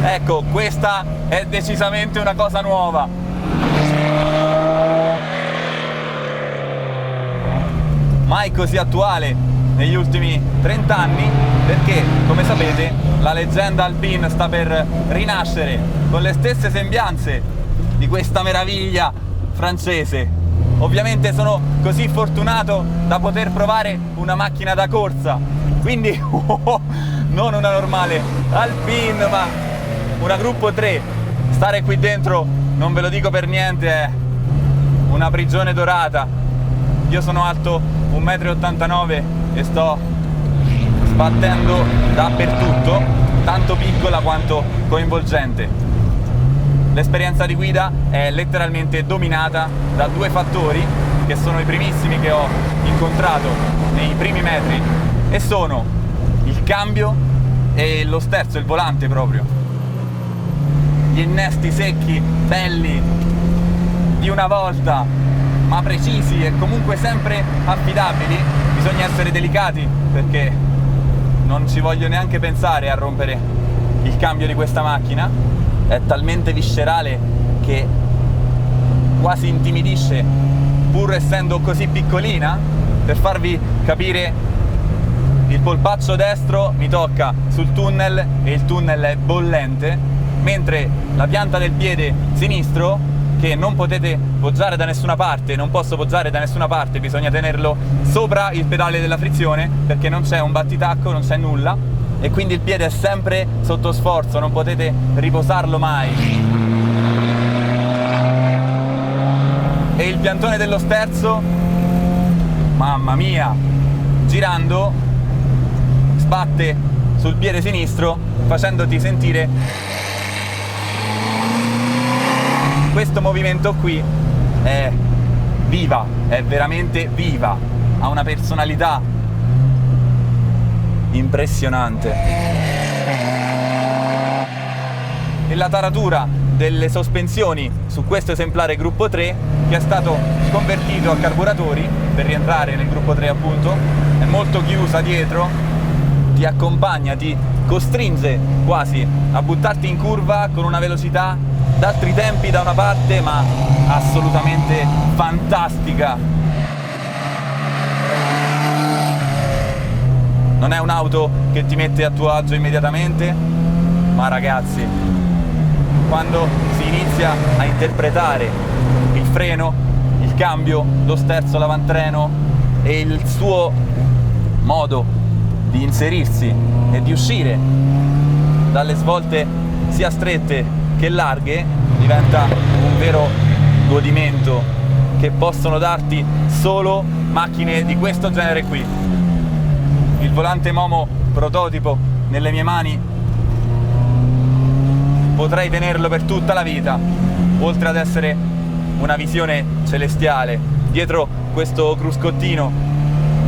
Ecco, questa è decisamente una cosa nuova. Mai così attuale negli ultimi 30 anni, perché, come sapete, la leggenda Alpine sta per rinascere con le stesse sembianze di questa meraviglia francese. Ovviamente sono così fortunato da poter provare una macchina da corsa, quindi non una normale Alpine, ma una gruppo 3. Stare qui dentro, non ve lo dico per niente, è una prigione dorata. Io sono alto 1,89 m e sto sbattendo dappertutto, tanto piccola quanto coinvolgente. L'esperienza di guida è letteralmente dominata da due fattori che sono i primissimi che ho incontrato nei primi metri, e sono il cambio e lo sterzo, il volante proprio. Gli innesti secchi, belli, di una volta, ma precisi e comunque sempre affidabili. Bisogna essere delicati perché non ci voglio neanche pensare a rompere il cambio di questa macchina. È talmente viscerale che quasi intimidisce, pur essendo così piccolina. Per farvi capire, il polpaccio destro mi tocca sul tunnel e il tunnel è bollente, mentre la pianta del piede sinistro, che non potete poggiare da nessuna parte, non posso poggiare da nessuna parte, bisogna tenerlo sopra il pedale della frizione perché non c'è un battitacco, non c'è nulla, e quindi il piede è sempre sotto sforzo, non potete riposarlo mai. E il piantone dello sterzo, mamma mia, girando sbatte sul piede sinistro facendoti sentire. Questo movimento qui è viva, è veramente viva, ha una personalità impressionante. E la taratura delle sospensioni su questo esemplare gruppo 3, che è stato convertito a carburatori per rientrare nel gruppo 3 appunto, è molto chiusa dietro, ti accompagna, ti costringe quasi a buttarti in curva con una velocità d'altri tempi da una parte, ma assolutamente fantastica. Non è un'auto che ti mette a tuo agio immediatamente, ma ragazzi, quando si inizia a interpretare il freno, il cambio, lo sterzo, l'avantreno e il suo modo di inserirsi e di uscire dalle svolte sia strette che larghe, diventa un vero godimento che possono darti solo macchine di questo genere qui. Il volante Momo prototipo nelle mie mani, potrei tenerlo per tutta la vita, oltre ad essere una visione celestiale. Dietro questo cruscottino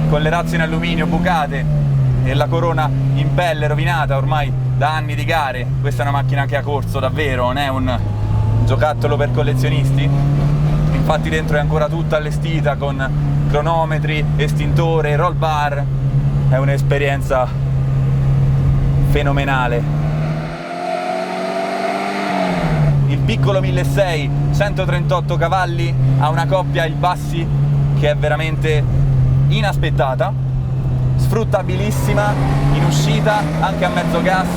con le razze in alluminio bucate e la corona in pelle rovinata ormai da anni di gare, questa è una macchina che ha corso davvero, non è un giocattolo per collezionisti. Infatti dentro è ancora tutta allestita con cronometri, estintore, roll bar, è un'esperienza fenomenale. Il piccolo 1600, 138 cavalli, ha una coppia ai bassi che è veramente inaspettata, sfruttabilissima in uscita anche a mezzo gas.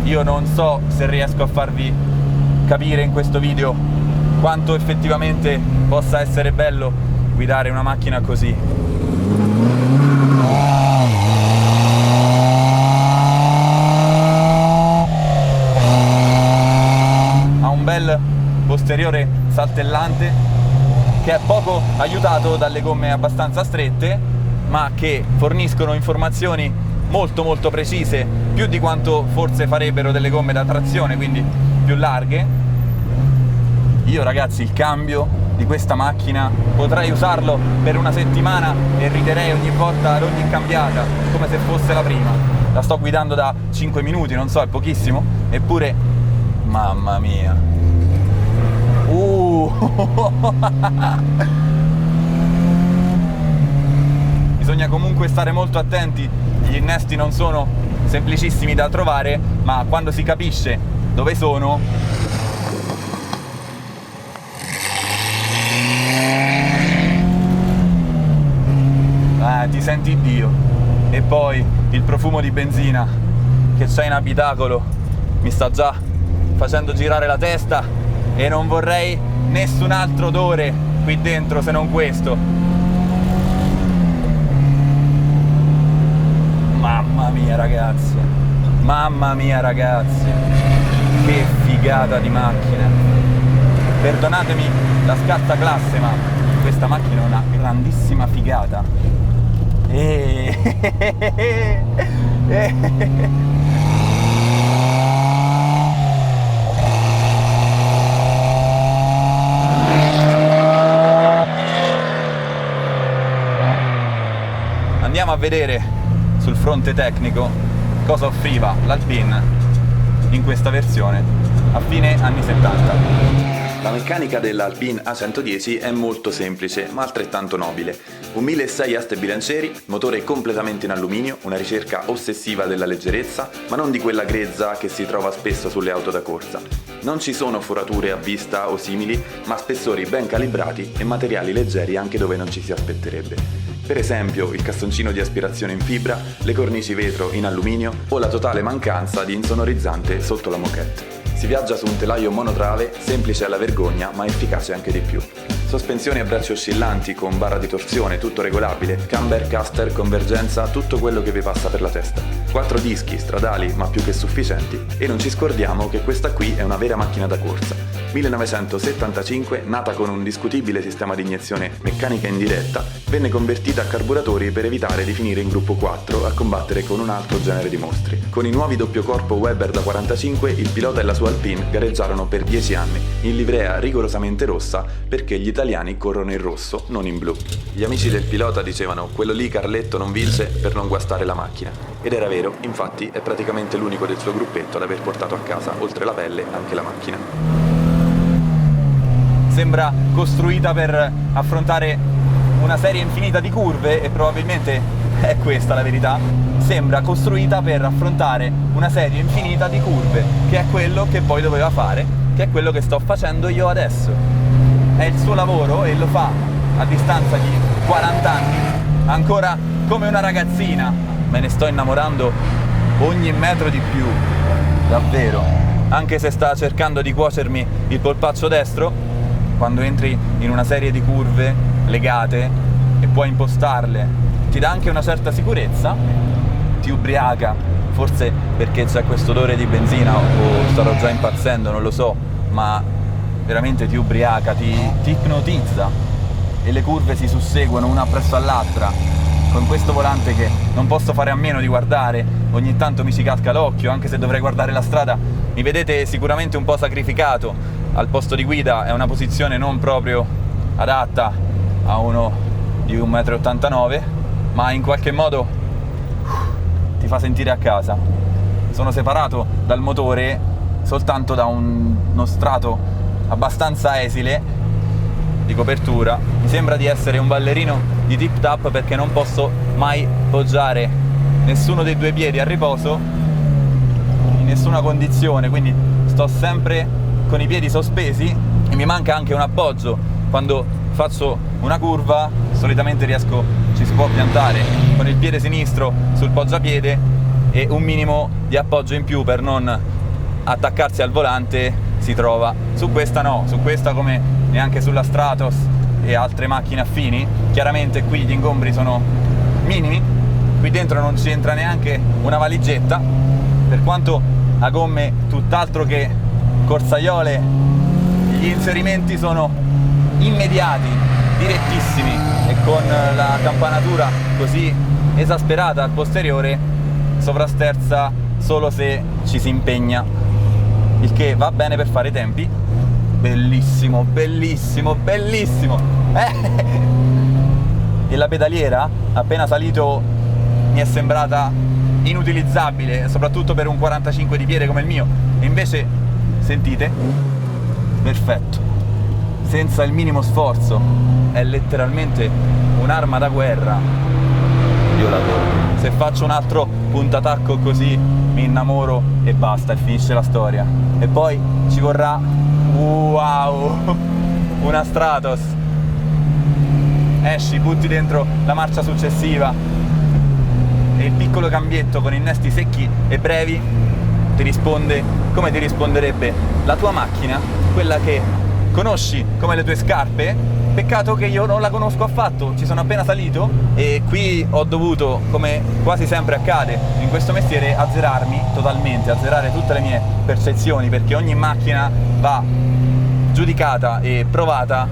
Io non so se riesco a farvi capire in questo video quanto effettivamente possa essere bello guidare una macchina così. Ha un bel posteriore saltellante che è poco aiutato dalle gomme abbastanza strette, ma che forniscono informazioni molto precise, più di quanto forse farebbero delle gomme da trazione, quindi più larghe. Io ragazzi il cambio di questa macchina, potrei usarlo per una settimana e riderei ogni volta ad ogni cambiata come se fosse la prima. La sto guidando da 5 minuti, non so, è pochissimo, eppure mamma mia. Bisogna comunque stare molto attenti, gli innesti non sono semplicissimi da trovare, ma quando si capisce dove sono, ti senti Dio. E poi il profumo di benzina che c'è in abitacolo mi sta già facendo girare la testa e non vorrei nessun altro odore qui dentro se non questo. Mamma mia ragazzi, mamma mia ragazzi, che figata di macchina. Perdonatemi la scarsa classe, ma questa macchina è una grandissima figata. Andiamo a vedere sul fronte tecnico cosa offriva l'Alpine in questa versione a fine anni 70. La meccanica dell'Alpine A110 è molto semplice ma altrettanto nobile. Un 1006 aste bilancieri, motore completamente in alluminio, una ricerca ossessiva della leggerezza, ma non di quella grezza che si trova spesso sulle auto da corsa. Non ci sono forature a vista o simili, ma spessori ben calibrati e materiali leggeri anche dove non ci si aspetterebbe. Per esempio il cassoncino di aspirazione in fibra, le cornici vetro in alluminio o la totale mancanza di insonorizzante sotto la moquette. Si viaggia su un telaio monotrave, semplice alla vergogna ma efficace anche di più. Sospensioni a bracci oscillanti con barra di torsione, tutto regolabile, camber, caster, convergenza, tutto quello che vi passa per la testa. 4 dischi stradali ma più che sufficienti e non ci scordiamo che questa qui è una vera macchina da corsa. 1975, nata con un discutibile sistema di iniezione meccanica indiretta, venne convertita a carburatori per evitare di finire in gruppo 4 a combattere con un altro genere di mostri. Con i nuovi doppio corpo Weber da 45, il pilota e la sua Alpine gareggiarono per 10 anni, in livrea rigorosamente rossa perché gli italiani corrono in rosso, non in blu. Gli amici del pilota dicevano quello lì Carletto non vince per non guastare la macchina. Ed era vero, infatti è praticamente l'unico del suo gruppetto ad aver portato a casa, oltre la pelle, anche la macchina. Sembra costruita per affrontare una serie infinita di curve e probabilmente è questa la verità. Sembra costruita per affrontare una serie infinita di curve, che è quello che poi doveva fare, che è quello che sto facendo io adesso. È il suo lavoro e lo fa a distanza di 40 anni, ancora come una ragazzina. Me ne sto innamorando ogni metro di più, davvero. Anche se sta cercando di cuocermi il polpaccio destro, quando entri in una serie di curve legate e puoi impostarle, ti dà anche una certa sicurezza, ti ubriaca, forse perché c'è questo odore di benzina o starò già impazzendo, non lo so, ma veramente ti ubriaca, ti ipnotizza e le curve si susseguono una appresso all'altra, con questo volante che non posso fare a meno di guardare, ogni tanto mi ci casca l'occhio, anche se dovrei guardare la strada. Mi vedete sicuramente un po' sacrificato, al posto di guida è una posizione non proprio adatta a uno di 1,89 m, ma in qualche modo ti fa sentire a casa. Sono separato dal motore soltanto da uno strato abbastanza esile di copertura. Mi sembra di essere un ballerino di tip tap perché non posso mai poggiare nessuno dei due piedi a riposo in nessuna condizione, quindi sto sempre con i piedi sospesi e mi manca anche un appoggio. Quando faccio una curva solitamente ci si può piantare con il piede sinistro sul poggiapiede e un minimo di appoggio in più per non attaccarsi al volante si trova. Su questa no, su questa come neanche sulla Stratos e altre macchine affini, chiaramente qui gli ingombri sono minimi, qui dentro non ci entra neanche una valigetta, per quanto a gomme tutt'altro che corsaiole, gli inserimenti sono immediati, direttissimi e con la campanatura così esasperata al posteriore sovrasterza solo se ci si impegna, il che va bene per fare i tempi bellissimo, bellissimo, bellissimo. E la pedaliera, appena salito, mi è sembrata inutilizzabile, soprattutto per un 45 di piede come il mio. E invece, sentite, perfetto, senza il minimo sforzo, è letteralmente un'arma da guerra. Io l'adoro. Se faccio un altro puntatacco così mi innamoro e basta, e finisce la storia. E poi ci vorrà, wow, una Stratos. Esci, butti dentro la marcia successiva e il piccolo cambietto con innesti secchi e brevi ti risponde come ti risponderebbe la tua macchina, quella che conosci come le tue scarpe. Peccato che io non la conosco affatto, ci sono appena salito e qui ho dovuto, come quasi sempre accade in questo mestiere, azzerarmi totalmente, azzerare tutte le mie percezioni, perché ogni macchina va giudicata e provata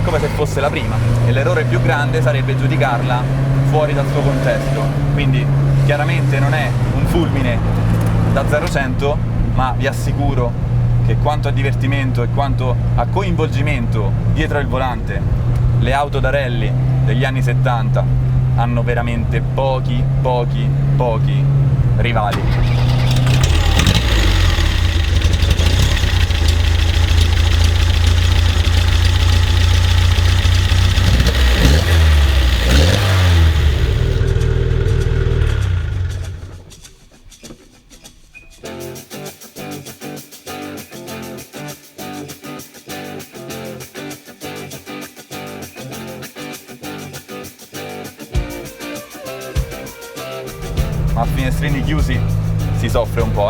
come se fosse la prima, e l'errore più grande sarebbe giudicarla fuori dal suo contesto. Quindi chiaramente non è un fulmine da 0-100, ma vi assicuro che quanto a divertimento e quanto a coinvolgimento dietro il volante le auto da rally degli anni 70 hanno veramente pochi rivali. Ma a finestrini chiusi si soffre un po',